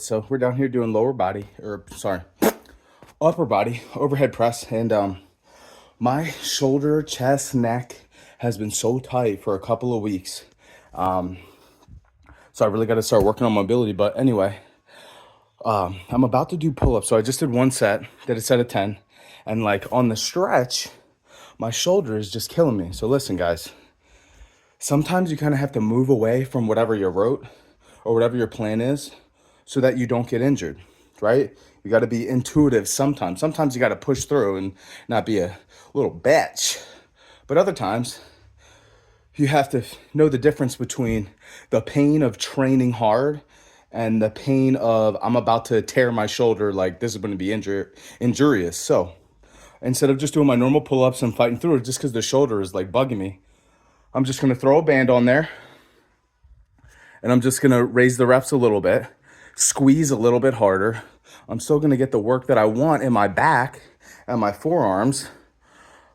So we're down here doing upper body overhead press, and my shoulder, chest, neck has been so tight for a couple of weeks. So I really got to start working on mobility. But anyway, I'm about to do pull-ups. So I just did one set, did a set of 10, and like on the stretch, my shoulder is just killing me. So listen, guys, sometimes you kind of have to move away from whatever you wrote or whatever your plan is so that you don't get injured, right? You got to be intuitive sometimes. Sometimes you got to push through and not be a little bitch. But other times, you have to know the difference between the pain of training hard and the pain of I'm about to tear my shoulder, like this is going to be injurious. So instead of just doing my normal pull-ups and fighting through it just because the shoulder is like bugging me, I'm just going to throw a band on there and I'm just going to raise the reps a little bit, squeeze a little bit harder. I'm still going to get the work that I want in my back and my forearms,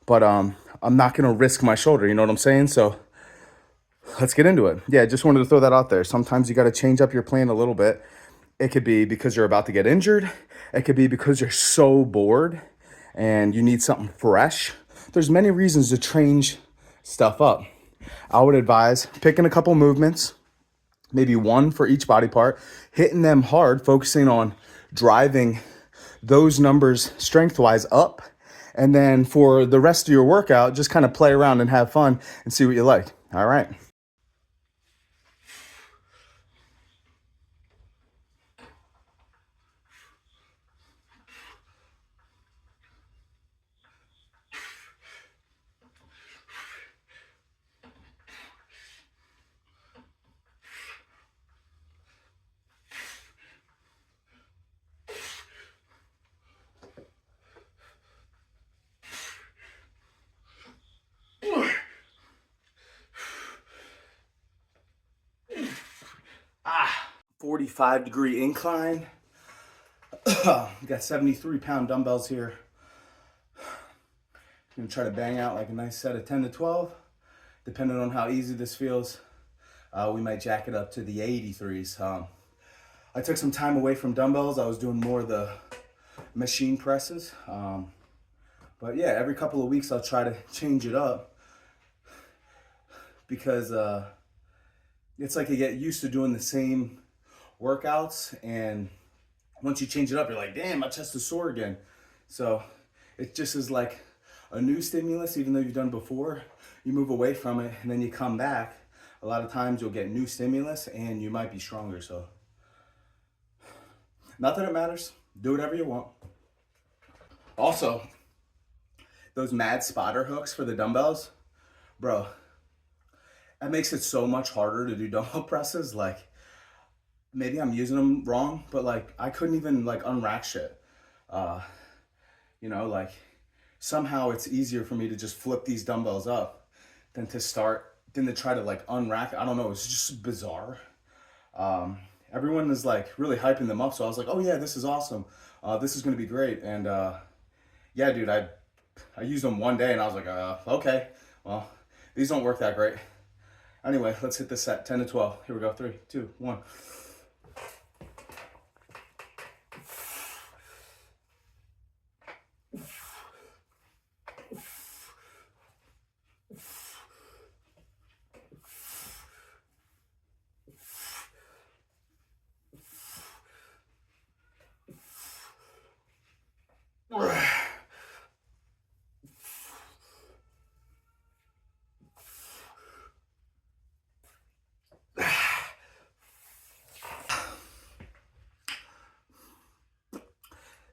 but I'm not going to risk my shoulder. You know what I'm saying? So let's get into it. Yeah, just wanted to throw that out there. Sometimes you got to change up your plan a little bit. It could be because you're about to get injured. It could be because you're so bored and you need something fresh. There's many reasons to change stuff up. I would advise picking a couple movements, maybe one for each body part, hitting them hard, focusing on driving those numbers strength-wise up. And then for the rest of your workout, just kind of play around and have fun and see what you like. All right. Ah, 45-degree incline. We got 73-pound dumbbells here. I'm gonna try to bang out like a nice set of 10 to 12. Depending on how easy this feels, we might jack it up to the 83s. I took some time away from dumbbells. I was doing more of the machine presses. But yeah, every couple of weeks I'll try to change it up because it's like you get used to doing the same workouts, and once you change it up, you're like, damn, my chest is sore again. So it just is like a new stimulus, even though you've done before. You move away from it and then you come back. A lot of times you'll get new stimulus and you might be stronger. So not that it matters. Do whatever you want. Also, those mad spotter hooks for the dumbbells, bro, that makes it so much harder to do dumbbell presses. Like, maybe I'm using them wrong, but like I couldn't even like unrack shit. Like somehow it's easier for me to just flip these dumbbells up than to try to like unrack. I don't know. It's just bizarre. Everyone is like really hyping them up. So I was like, oh yeah, this is awesome. This is going to be great. And yeah, dude, I used them one day and I was like, okay, well, these don't work that great. Anyway, let's hit this set, 10 to 12. Here we go, 3, 2, 1.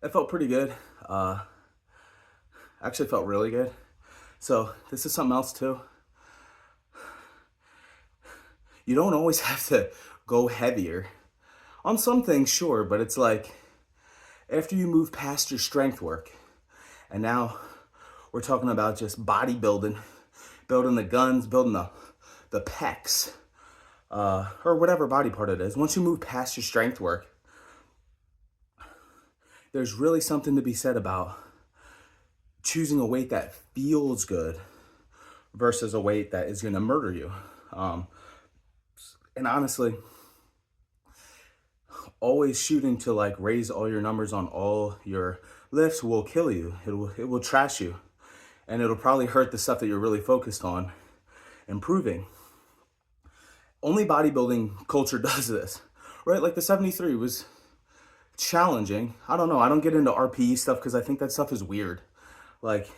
It felt pretty good. Actually felt really good. So this is something else too. You don't always have to go heavier. On some things, sure, but it's like after you move past your strength work, and now we're talking about just bodybuilding, building the guns, building the pecs, or whatever body part it is. Once you move past your strength work, there's really something to be said about choosing a weight that feels good versus a weight that is going to murder you. And honestly, always shooting to like raise all your numbers on all your lifts will kill you. It will trash you, and it'll probably hurt the stuff that you're really focused on improving. Only bodybuilding culture does this, right? Like the 73 was challenging. I don't know. I don't get into RPE stuff because I think that stuff is weird. Like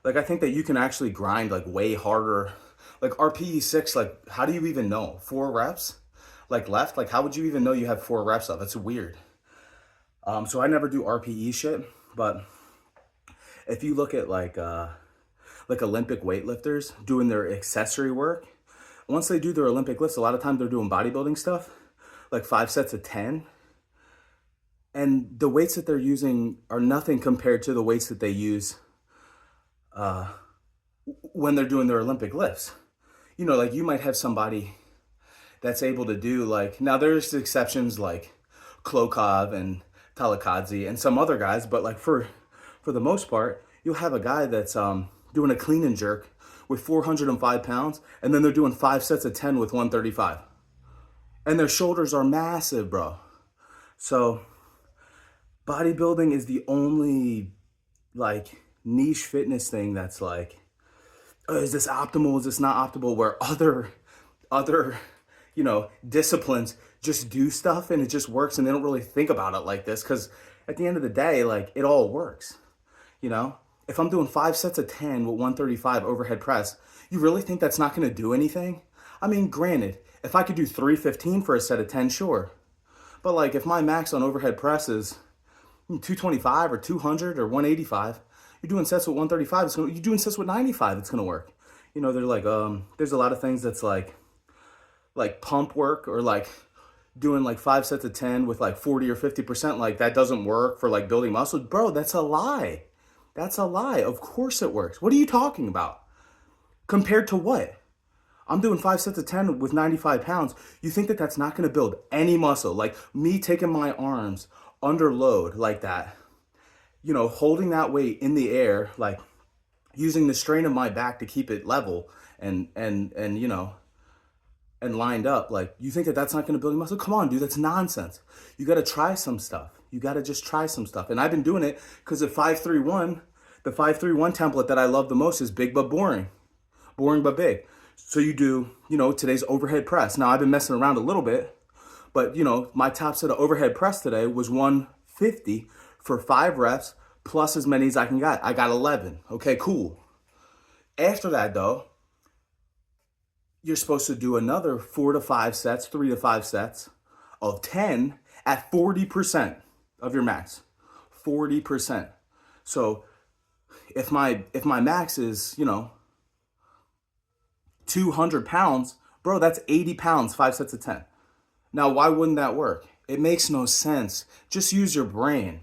I think that you can actually grind like way harder. Like RPE 6, like how do you even know? 4 reps? Like left? Like how would you even know you have 4 reps of? It's weird. So I never do RPE shit, but if you look at like Olympic weightlifters doing their accessory work, once they do their Olympic lifts, a lot of times they're doing bodybuilding stuff, like 5 sets of 10. And the weights that they're using are nothing compared to the weights that they use when they're doing their Olympic lifts. You know, like you might have somebody that's able to do like, now there's exceptions like Klokov and Talakadze and some other guys, but like for the most part, you'll have a guy that's doing a clean and jerk with 405 pounds, and then they're doing 5 sets of 10 with 135. And their shoulders are massive, bro. So bodybuilding is the only like niche fitness thing that's like, oh, is this optimal? Is this not optimal? Where other, you know, disciplines just do stuff and it just works and they don't really think about it like this. Cause at the end of the day, like it all works, you know? If I'm doing 5 sets of 10 with 135 overhead press, you really think that's not gonna do anything? I mean, granted, if I could do 315 for a set of 10, sure. But like if my max on overhead press is 225 or 200 or 185, you're doing sets with 135, you're doing sets with 95, it's gonna work. You know, they're like, there's a lot of things that's like pump work or like doing like 5 sets of 10 with like 40 or 50%, like that doesn't work for like building muscle. Bro, that's a lie. That's a lie. Of course it works. What are you talking about? Compared to what? I'm doing 5 sets of 10 with 95 pounds. You think that that's not gonna build any muscle? Like me taking my arms under load like that, you know, holding that weight in the air, like using the strain of my back to keep it level and you know, and lined up, like you think that that's not going to build muscle? Come on, dude, that's nonsense. You got to try some stuff. You got to just try some stuff. And I've been doing it because the 531 template that I love the most is big but boring, boring but big. So you do, you know, today's overhead press. Now I've been messing around a little bit, but you know, my top set of overhead press today was 150 for 5 reps plus as many as I can get. I got 11. Okay, cool. After that though, you're supposed to do another 4 to 5 sets, 3 to 5 sets of 10 at 40% of your max. 40%. So if my max is, you know, 200 pounds, bro, that's 80 pounds, 5 sets of 10. Now, why wouldn't that work? It makes no sense. Just use your brain.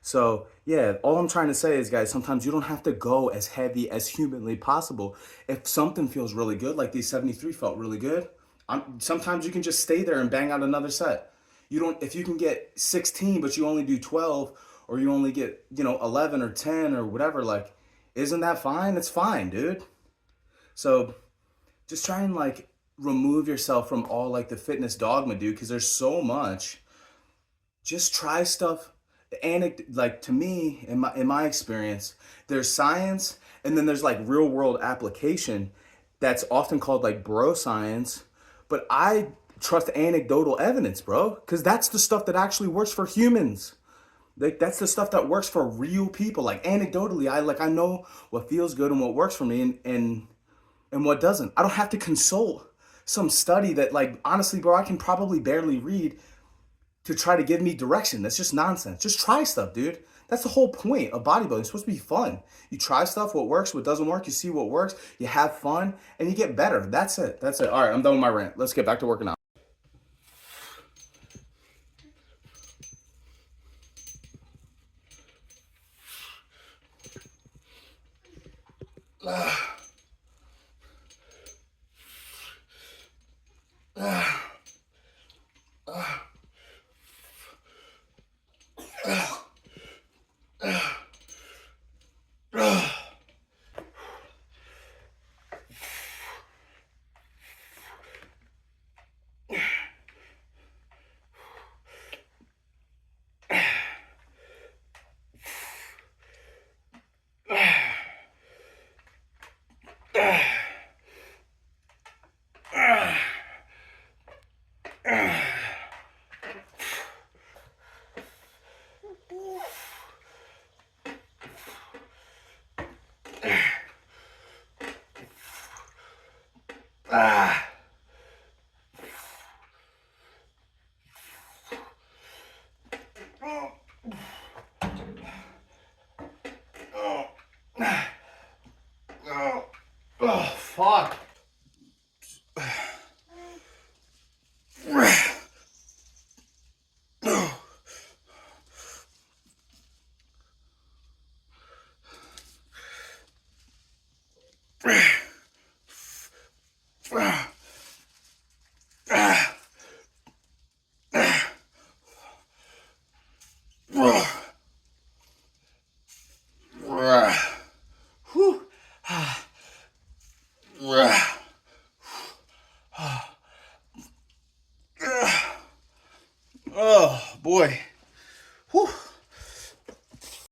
So yeah, all I'm trying to say is, guys, sometimes you don't have to go as heavy as humanly possible. If something feels really good, like these 73 felt really good, sometimes you can just stay there and bang out another set. You don't, if you can get 16, but you only do 12, or you only get, you know, 11 or 10 or whatever, like, isn't that fine? It's fine, dude. So just try and like remove yourself from all like the fitness dogma, dude, because there's so much. Just try stuff. Like to me, in my experience, there's science and then there's like real world application that's often called like bro science, but I trust anecdotal evidence, bro, because that's the stuff that actually works for humans. Like that's the stuff that works for real people. Like anecdotally, I know what feels good and what works for me and what doesn't. I don't have to consult some study that, like, honestly, bro, I can probably barely read to try to give me direction. That's just nonsense. Just try stuff, dude. That's the whole point of bodybuilding. It's supposed to be fun. You try stuff, what works, what doesn't work. You see what works. You have fun, and you get better. That's it. That's it. All right, I'm done with my rant. Let's get back to working out. Oh, fuck. Oh, boy.